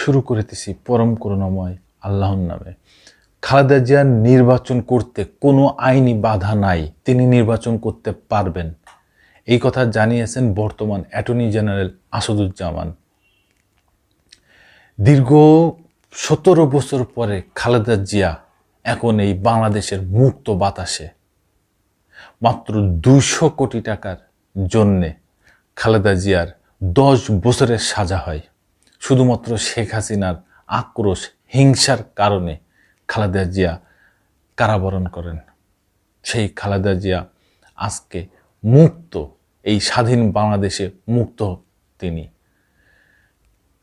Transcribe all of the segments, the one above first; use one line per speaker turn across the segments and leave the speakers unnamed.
শুরু করিতেছি পরম করুণাময় আল্লাহর নামে। খালেদা জিয়ার নির্বাচন করতে কোনো আইনি বাধা নাই, তিনি নির্বাচন করতে পারবেন, এই কথা জানিয়েছেন বর্তমান অ্যাটর্নি জেনারেল আসাদুজ্জামান। দীর্ঘ 17 বছর পরে খালেদা জিয়া এখন এই বাংলাদেশের মুক্ত বাতাসে। মাত্র 200 কোটি টাকার জন্যে খালেদা জিয়ার 10 বছরের সাজা হয়। শুধুমাত্র শেখ হাসিনার আক্রোশ হিংসার কারণে খালেদা জিয়া কারাবরণ করেন। সেই খালেদা জিয়া আজকে মুক্ত, এই স্বাধীন বাংলাদেশে মুক্ত তিনি।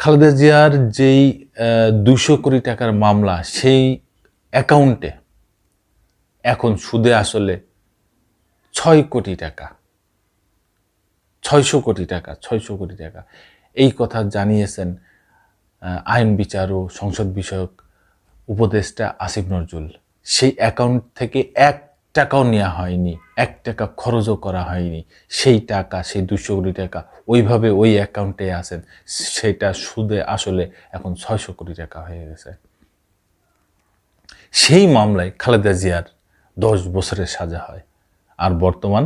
খালেদা জিয়ার যেই 200 কোটি টাকার মামলা, সেই অ্যাকাউন্টে এখন সুদে আসলে 6 কোটি টাকা, 600 কোটি টাকা, 600 কোটি টাকা, এই কথা জানিয়েছেন আইন বিচার ও সংসদ বিষয়ক উপদেষ্টা আসিফ নজরুল। সেই অ্যাকাউন্ট থেকে 1 টাকাও নেওয়া হয়নি, 1 টাকা খরচও করা হয়নি। সেই টাকা, সেই 200 কোটি টাকা ওইভাবে ওই অ্যাকাউন্টে আছেন, সেটা সুদে আসলে এখন 600 কোটি টাকা হয়ে গেছে। সেই মামলায় খালেদা জিয়ার 10 বছরের সাজা হয়। আর বর্তমান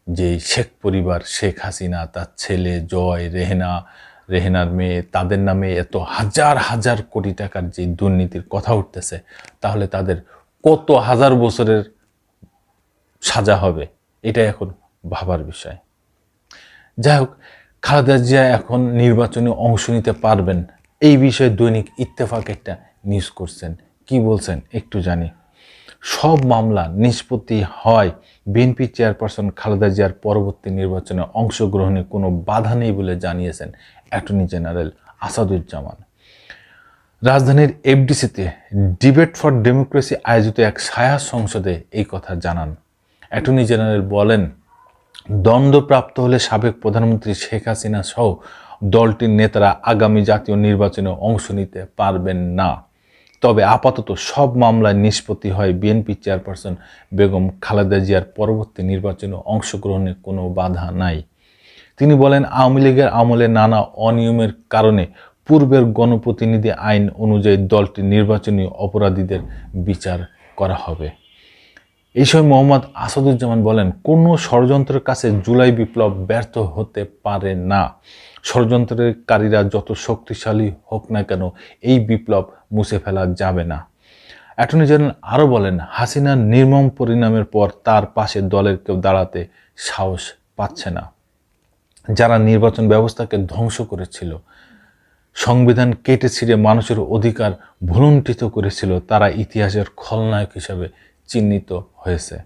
যে শেখ পরিবার, শেখ হাসিনা, তার ছেলে জয়, রেহেনার মেয়ে, তাদের নামে এত হাজার হাজার কোটি টাকার যে দুর্নীতির কথা উঠতেছে, তাহলে তাদের কত হাজার বছরের সাজা হবে, এটা এখন ভাবার বিষয়। যাই হোক, খালেদা জিয়া এখন নির্বাচনে অংশ নিতে পারবেন, এই বিষয়ে দৈনিক ইত্তেফাক একটা নিউজ করছেন। কি বলছেন একটু জানি। সব মামলা নিষ্পত্তি হয়, বিএনপি চেয়ারপারসন খালেদা জিয়ার পরবর্তী নির্বাচনে অংশগ্রহণে কোনো বাধা নেই বলে জানিয়েছেন অ্যাটর্নি জেনারেল আসাদুজ্জামান। রাজধানীর এফডিসিতে ডিবেট ফর ডেমোক্রেসি আয়োজিত এক ছায়া সংসদে এই কথা জানান অ্যাটর্নি জেনারেল। বলেন, দণ্ডপ্রাপ্ত হলে সাবেক প্রধানমন্ত্রী শেখ হাসিনা সহ দলটির নেতারা আগামী জাতীয় নির্বাচনে অংশ নিতে পারবেন না। তবে আপাতত সব মামলায় নিষ্পত্তি হয় বিএনপি চেয়ারপারসন বেগম খালেদা জিয়ার পরবর্তী নির্বাচনে অংশগ্রহণে কোনো বাধা নাই। তিনি বলেন, আওয়ামী লীগের আমলে নানা অনিয়মের কারণে পূর্বের গণপ্রতিনিধি আইন অনুযায়ী দলটির নির্বাচনী অপরাধীদের বিচার করা হবে। এই সময় মোহাম্মদ আসাদুজ্জামান বলেন, কোনো ষড়যন্ত্রের কাছে জুলাই বিপ্লব ব্যর্থ হতে পারে না। ষড়যন্ত্রকারীরা যত শক্তিশালী হোক না কেন, এই বিপ্লব মুছে ফেলা যাবে না। অ্যাটর্নি জেনারেল আরও বলেন, হাসিনার নির্মম পরিণামের পর তার পাশে দলের কেউ দাঁড়াতে সাহস পাচ্ছে না। যারা নির্বাচন ব্যবস্থাকে ধ্বংস করেছিল, সংবিধান কেটে ছিঁড়ে মানুষের অধিকার ভুলুণ্ঠিত করেছিল, তারা ইতিহাসের খলনায়ক হিসাবে চিহ্নিত হয়েছে।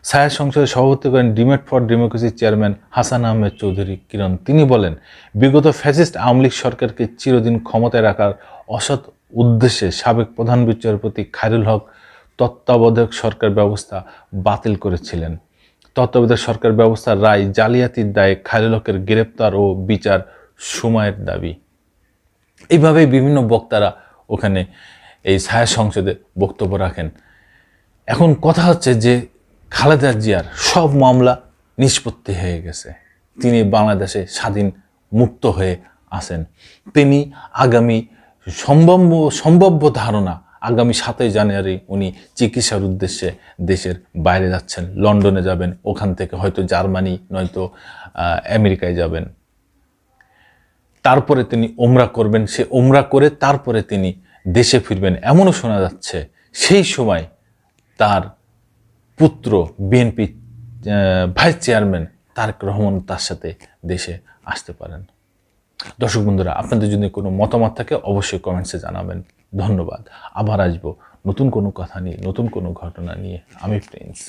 ছায়া সংসদে সভাপতি করেন debate for democracy chairman Hasan Ahmed Chowdhury Kiron. তিনি বলেন, বিগত ফ্যাসিস্ট আওয়ামী লীগ সরকারকে চিরদিন ক্ষমতায় রাখার অসৎ উদ্দেশ্যে সাবেক প্রধান বিচারপতি খায়রুল হক তত্ত্বাবধায়ক সরকার ব্যবস্থা বাতিল করেছিলেন। তত্ত্বাবধায়ক সরকার ব্যবস্থার রায় জালিয়াতির দায়ে খায়রুল হকের গ্রেপ্তার ও বিচার সময়ের দাবি। এইভাবেই বিভিন্ন বক্তারা ওখানে এই ছায়া সংসদে বক্তব্য রাখেন। এখন কথা হচ্ছে যে খালেদা জিয়ার সব মামলা নিষ্পত্তি হয়ে গেছে, তিনি বাংলাদেশে স্বাধীন মুক্ত হয়ে আছেন। তিনি আগামী সম্ভাব্য ধারণা আগামী 7ই জানুয়ারি উনি চিকিৎসার উদ্দেশ্যে দেশের বাইরে যাচ্ছেন, লন্ডনে যাবেন, ওখান থেকে হয়তো জার্মানি নয়তো আমেরিকায় যাবেন। তারপরে তিনি ওমরা করবেন, সে ওমরা করে তারপরে তিনি দেশে ফিরবেন, এমনও শোনা যাচ্ছে। সেই সময় তার পুত্র বিএনপি ভাইস চেয়ারম্যান তারেক রহমান তার সাথে দেশে আসতে পারেন। দর্শক বন্ধুরা, আপনাদের যদি কোনো মতামত থাকে অবশ্যই কমেন্টসে জানাবেন। ধন্যবাদ। আবার আসবো নতুন কোনো কথা নিয়ে, নতুন কোনো ঘটনা নিয়ে। আমি প্রিন্স।